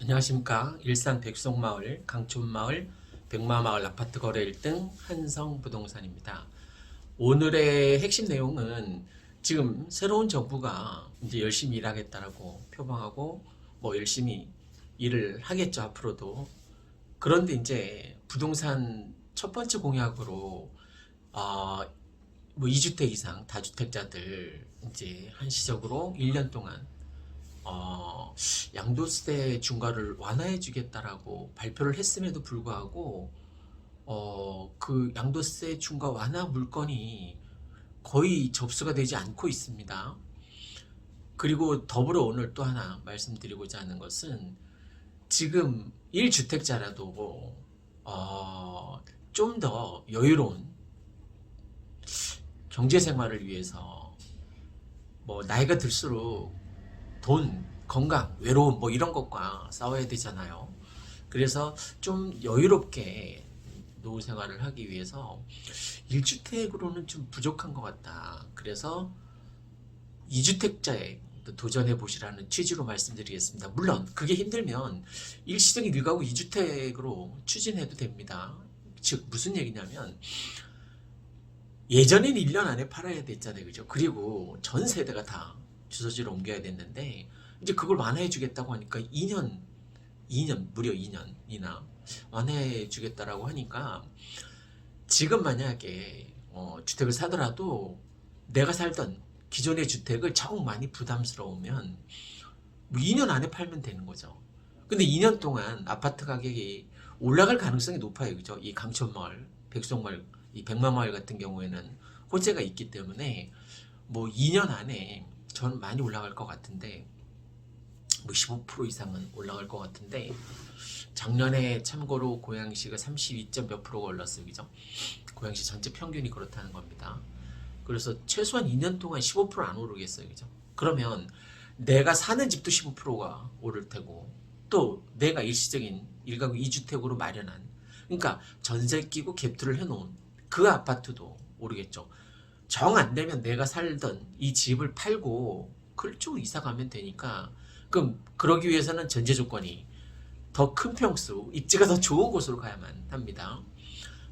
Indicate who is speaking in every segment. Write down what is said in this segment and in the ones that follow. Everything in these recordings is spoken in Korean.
Speaker 1: 안녕하십니까. 일산 백송마을, 강촌마을, 백마마을 아파트 거래 1등 한성부동산입니다. 오늘의 핵심 내용은 지금 새로운 정부가 이제 열심히 일하겠다라고 표방하고 뭐 열심히 일을 하겠죠, 앞으로도. 그런데 이제 부동산 첫 번째 공약으로 어, 뭐 2주택 이상 다주택자들 이제 한시적으로 1년 동안 어, 양도세 중과를 완화해 주겠다라고 발표를 했음에도 불구하고 그 양도세 중과 완화 물건이 거의 접수가 되지 않고 있습니다. 그리고 더불어 오늘 또 하나 말씀드리고자 하는 것은 지금 1주택자라도 좀 더 여유로운 경제 생활을 위해서 뭐 나이가 들수록 돈, 건강, 외로움 뭐 이런 것과 싸워야 되잖아요. 그래서 좀 여유롭게 노후 생활을 하기 위해서 1주택으로는 좀 부족한 것 같다. 그래서 2주택자에 도전해 보시라는 취지로 말씀드리겠습니다. 물론 그게 힘들면 일시적인 1가구 2주택으로 추진해도 됩니다. 즉 무슨 얘기냐면 예전엔 1년 안에 팔아야 됐잖아요. 그죠? 그리고 전 세대가 다 주소지를 옮겨야 됐는데 이제 그걸 완화해 주겠다고 하니까 2년 무려 2년이나 완화해 주겠다라고 하니까 지금 만약에 주택을 사더라도 내가 살던 기존의 주택을 정 많이 부담스러우면 뭐 2년 안에 팔면 되는 거죠. 근데 2년 동안 아파트 가격이 올라갈 가능성이 높아요. 그죠? 이 강촌마을, 백송마을, 이 백마마을 같은 경우에는 호재가 있기 때문에 뭐 2년 안에 저는 많이 올라갈 것 같은데 뭐 15% 이상은 올라갈 것 같은데 작년에 참고로 고양시가 32점 몇 프로가 올랐어요. 그죠? 고양시 전체 평균이 그렇다는 겁니다. 그래서 최소한 2년 동안 15%안 오르겠어요. 그죠? 그러면 내가 사는 집도 15%가 오를 테고 또 내가 일시적인 1가구 2주택으로 마련한 그러니까 전세 끼고 갭투를 해놓은 그 아파트도 오르겠죠. 정 안 되면 내가 살던 이 집을 팔고 그쪽으로 이사 가면 되니까 그럼 그러기 위해서는 전제 조건이 더 큰 평수, 입지가 더 좋은 곳으로 가야만 합니다.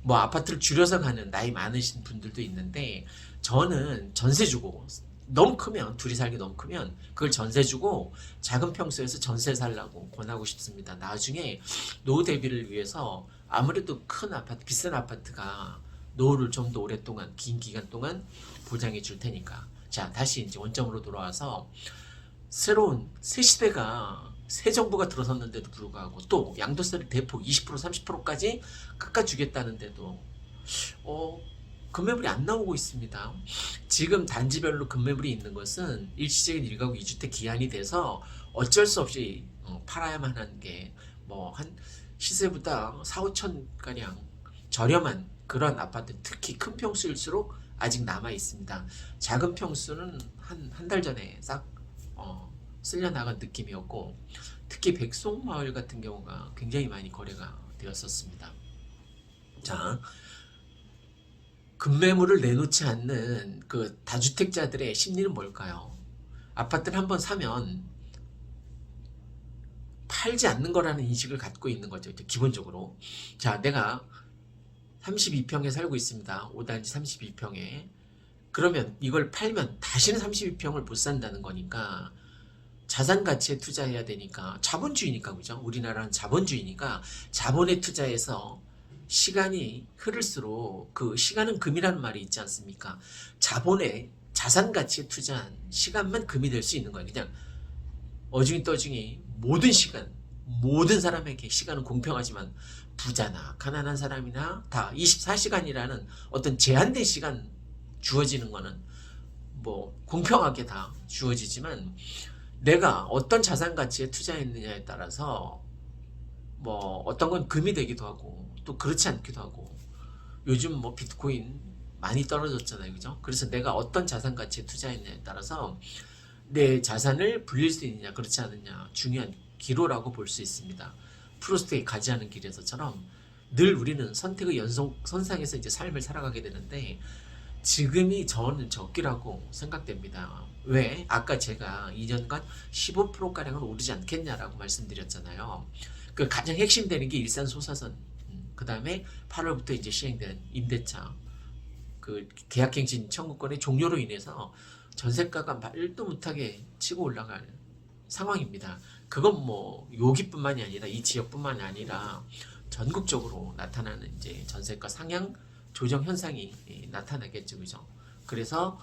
Speaker 1: 뭐 아파트를 줄여서 가는 나이 많으신 분들도 있는데 저는 전세 주고 너무 크면 둘이 살기 너무 크면 그걸 전세 주고 작은 평수에서 전세 살라고 권하고 싶습니다. 나중에 노후 대비를 위해서 아무래도 큰 아파트, 비싼 아파트가 노후를 좀 더 오랫동안 긴 기간 동안 보장해 줄 테니까. 자, 다시 이제 원점으로 돌아와서 새로운 새 시대가 새 정부가 들어섰는데도 불구하고 또 양도세를 대폭 20% 30%까지 깎아주겠다는데도 급매물이 안 나오고 있습니다. 지금 단지별로 급매물이 있는 것은 일시적인 1가구 2주택 기한이 돼서 어쩔 수 없이 팔아야만 하는 게 뭐 한 시세보다 4, 5천 가량 저렴한 그런 아파트 특히 큰 평수일수록 아직 남아 있습니다. 작은 평수는 한 달 전에 싹 쓸려 나간 느낌이었고 특히 백송마을 같은 경우가 굉장히 많이 거래가 되었었습니다. 자, 급매물을 내놓지 않는 그 다주택자들의 심리는 뭘까요? 아파트를 한번 사면 팔지 않는 거라는 인식을 갖고 있는 거죠. 기본적으로. 자, 내가 32평에 살고 있습니다. 5단지 32평에. 그러면 이걸 팔면 다시는 32평을 못 산다는 거니까 자산 가치에 투자해야 되니까 자본주의니까 그죠? 우리나라는 자본주의니까 자본에 투자해서 시간이 흐를수록 그 시간은 금이라는 말이 있지 않습니까? 자본에 자산 가치에 투자한 시간만 금이 될 수 있는 거예요. 그냥 어중이 떠중이 모든 시간, 모든 사람에게 시간은 공평하지만 부자나 가난한 사람이나 다 24시간이라는 어떤 제한된 시간 주어지는 거는 뭐 공평하게 다 주어지지만 내가 어떤 자산 가치에 투자했느냐에 따라서 뭐 어떤 건 금이 되기도 하고 또 그렇지 않기도 하고 요즘 뭐 비트코인 많이 떨어졌잖아요. 그죠? 그래서 내가 어떤 자산 가치에 투자했느냐에 따라서 내 자산을 불릴 수 있느냐 그렇지 않느냐 중요한 기로라고 볼 수 있습니다. 프로스트의 가지 않은 길에서처럼 늘 우리는 선택의 연속 선상에서 이제 삶을 살아가게 되는데 지금이 저는 적기라고 생각됩니다. 왜? 아까 제가 2년간 15%가량은 오르지 않겠냐라고 말씀드렸잖아요. 그 가장 핵심되는 게 일산 소사선, 그 다음에 8월부터 이제 시행된 임대차, 그 계약갱신 청구권의 종료로 인해서 전세가가 말도 못하게 치고 올라갈 상황입니다. 그건 뭐 여기뿐만이 아니라 이 지역뿐만이 아니라 전국적으로 나타나는 이제 전세가 상향 조정 현상이 나타나겠죠, 그죠? 그래서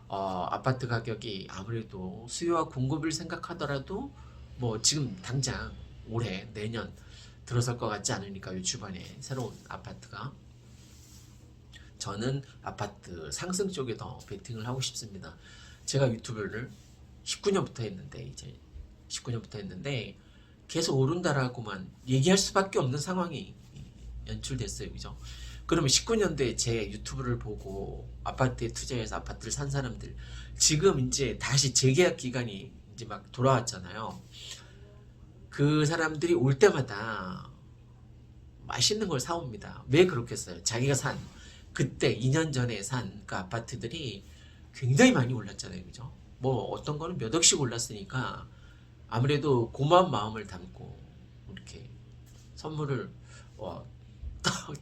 Speaker 1: 아파트 가격이 아무래도 수요와 공급을 생각하더라도 뭐 지금 당장 올해 내년 들어설 것 같지 않으니까요. 주변에 새로운 아파트가 저는 아파트 상승 쪽에 더 베팅을 하고 싶습니다. 제가 유튜브를 19년부터 했는데 이제 19년부터 했는데 계속 오른다라고만 얘기할 수밖에 없는 상황이 연출됐어요. 그죠? 그러면 19년도에 제 유튜브를 보고 아파트에 투자해서 아파트를 산 사람들 지금 이제 다시 재계약 기간이 이제 막 돌아왔잖아요. 그 사람들이 올 때마다 맛있는 걸 사옵니다. 왜 그렇겠어요? 자기가 산 그때 2년 전에 산 그 아파트들이 굉장히 많이 올랐잖아요. 그죠? 뭐 어떤 거는 몇 억씩 올랐으니까 아무래도 고마운 마음을 담고 이렇게 선물을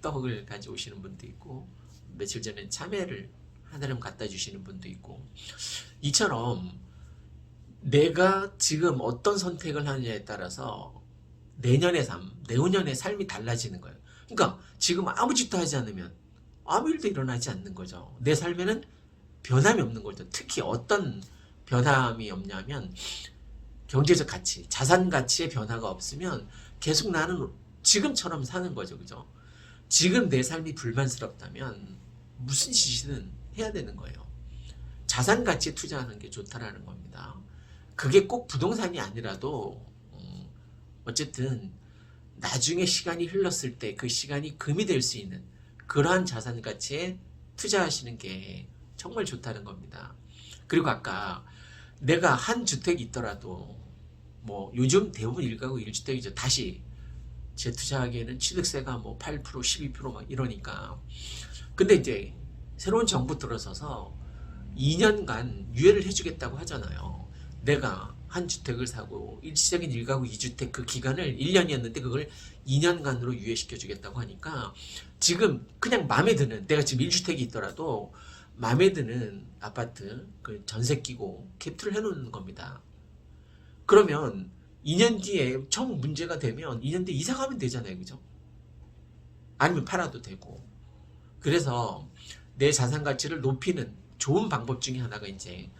Speaker 1: 떡을 가져오시는 분도 있고 며칠 전에 참외를 하나름 갖다 주시는 분도 있고 이처럼 내가 지금 어떤 선택을 하느냐에 따라서 내년의 삶, 내후년의 삶이 달라지는 거예요. 그러니까 지금 아무 짓도 하지 않으면 아무 일도 일어나지 않는 거죠. 내 삶에는 변함이 없는 거죠. 특히 어떤 변함이 없냐면 경제적 가치, 자산 가치의 변화가 없으면 계속 나는 지금처럼 사는 거죠. 그죠? 지금 내 삶이 불만스럽다면 무슨 짓이든 해야 되는 거예요. 자산 가치에 투자하는 게 좋다라는 겁니다. 그게 꼭 부동산이 아니라도 어쨌든 나중에 시간이 흘렀을 때 그 시간이 금이 될 수 있는 그러한 자산 가치에 투자하시는 게 정말 좋다는 겁니다. 그리고 아까 내가 한 주택이 있더라도 뭐 요즘 대부분 1가구 1주택이죠. 다시 재투자하기에는 취득세가 뭐 8%, 12%막 이러니까. 근데 이제 새로운 정부 들어서서 2년간 유예를 해주겠다고 하잖아요. 내가 한 주택을 사고 일시적인 1가구 2주택 그 기간을 1년이었는데 그걸 2년간으로 유예시켜 주겠다고 하니까 지금 그냥 마음에 드는 내가 지금 1주택이 있더라도 마음에 드는 아파트 그 전세 끼고 캡투를 해놓는 겁니다. 그러면 2년 뒤에 정 문제가 되면 2년 뒤에 이사 가면 되잖아요. 그죠? 아니면 팔아도 되고. 그래서 내 자산 가치를 높이는 좋은 방법 중에 하나가 이제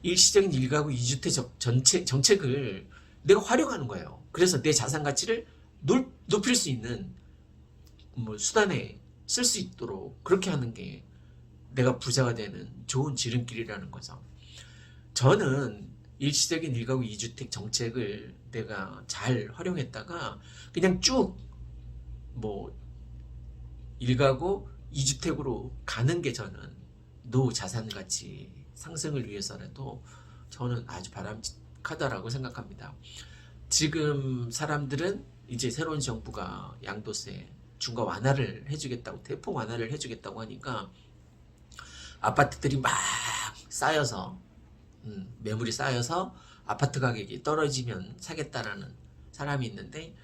Speaker 1: 일시적인 1가구 2주택 정책을 내가 활용하는 거예요. 그래서 내 자산 가치를 높일 수 있는 뭐 수단에 쓸 수 있도록 그렇게 하는 게 내가 부자가 되는 좋은 지름길이라는 거죠. 저는 일시적인 1가구 2주택 정책을 내가 잘 활용했다가 그냥 쭉 뭐 1가구 2주택으로 가는 게 저는 노후 자산 가치 상승을 위해서라도 저는 아주 바람직하다라고 생각합니다. 지금 사람들은 이제 새로운 정부가 양도세 중과 완화를 해주겠다고 대폭 완화를 해주겠다고 하니까 아파트들이 막 쌓여서 매물이 쌓여서 아파트 가격이 떨어지면 사겠다라는 사람이 있는데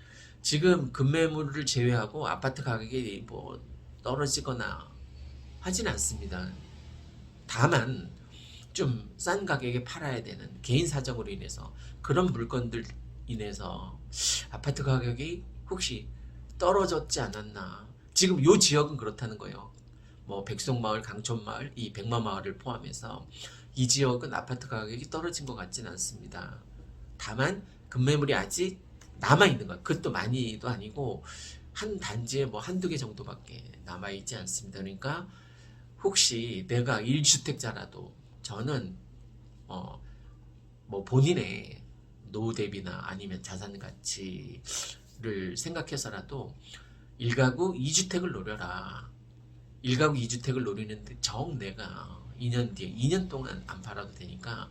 Speaker 1: 지금 급매물을 제외하고 아파트 가격이 뭐 떨어지거나 하진 않습니다. 다만 좀 싼 가격에 팔아야 되는 개인 사정으로 인해서 그런 물건들 인해서 아파트 가격이 혹시 떨어졌지 않았나. 지금 요 지역은 그렇다는 거예요. 뭐 백송마을, 강촌마을, 이 백마마을을 포함해서 이 지역은 아파트 가격이 떨어진 것 같지는 않습니다. 다만 급매물이 아직 남아있는 거예요. 그것도 많이도 아니고 한 단지에 뭐 한두 개 정도밖에 남아있지 않습니다. 그러니까 혹시 내가 1주택자라도 저는 뭐 본인의 노후 대비나 아니면 자산 가치를 생각해서라도 1가구 2주택을 노려라. 1가구 2주택을 노리는데 정 내가 2년 뒤에 2년 동안 안 팔아도 되니까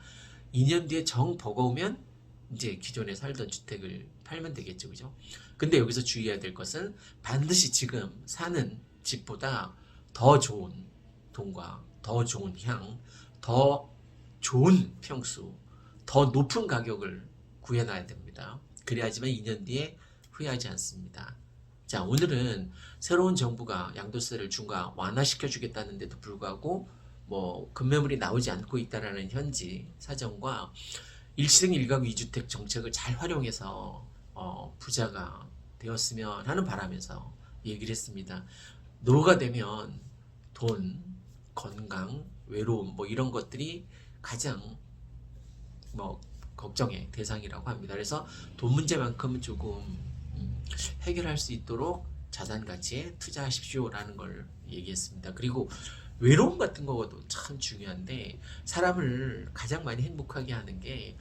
Speaker 1: 2년 뒤에 정 버거우면 이제 기존에 살던 주택을 팔면 되겠죠. 그죠? 근데 여기서 주의해야 될 것은 반드시 지금 사는 집보다 더 좋은 돈과 더 좋은 향, 더 좋은 평수, 더 높은 가격을 구해놔야 됩니다. 그래야지만 2년 뒤에 후회하지 않습니다. 자, 오늘은 새로운 정부가 양도세를 중과 완화시켜 주겠다는데도 불구하고 뭐 급매물이 나오지 않고 있다라는 현지 사정과 일시등 1가구 2주택 정책을 잘 활용해서 부자가 되었으면 하는 바람에서 얘기를 했습니다. 노후가 되면 돈, 건강, 외로움 뭐 이런 것들이 가장 뭐 걱정의 대상이라고 합니다. 그래서 돈 문제만큼은 조금 해결할 수 있도록 자산 가치에 투자하십시오라는 걸 얘기했습니다. 그리고 외로움 같은 거도 참 중요한데 사람을 가장 많이 행복하게 하는 게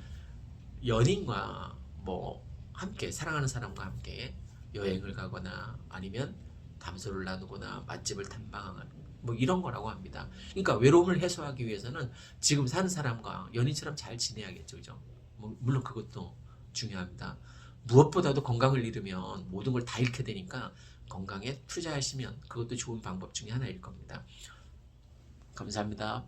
Speaker 1: 연인과 뭐 함께 사랑하는 사람과 함께 여행을 가거나 아니면 담소를 나누거나 맛집을 탐방하는 뭐 이런 거라고 합니다. 그러니까 외로움을 해소하기 위해서는 지금 사는 사람과 연인처럼 잘 지내야겠죠, 그죠? 뭐 물론 그것도 중요합니다. 무엇보다도 건강을 잃으면 모든 걸 다 잃게 되니까 건강에 투자하시면 그것도 좋은 방법 중에 하나일 겁니다. 감사합니다.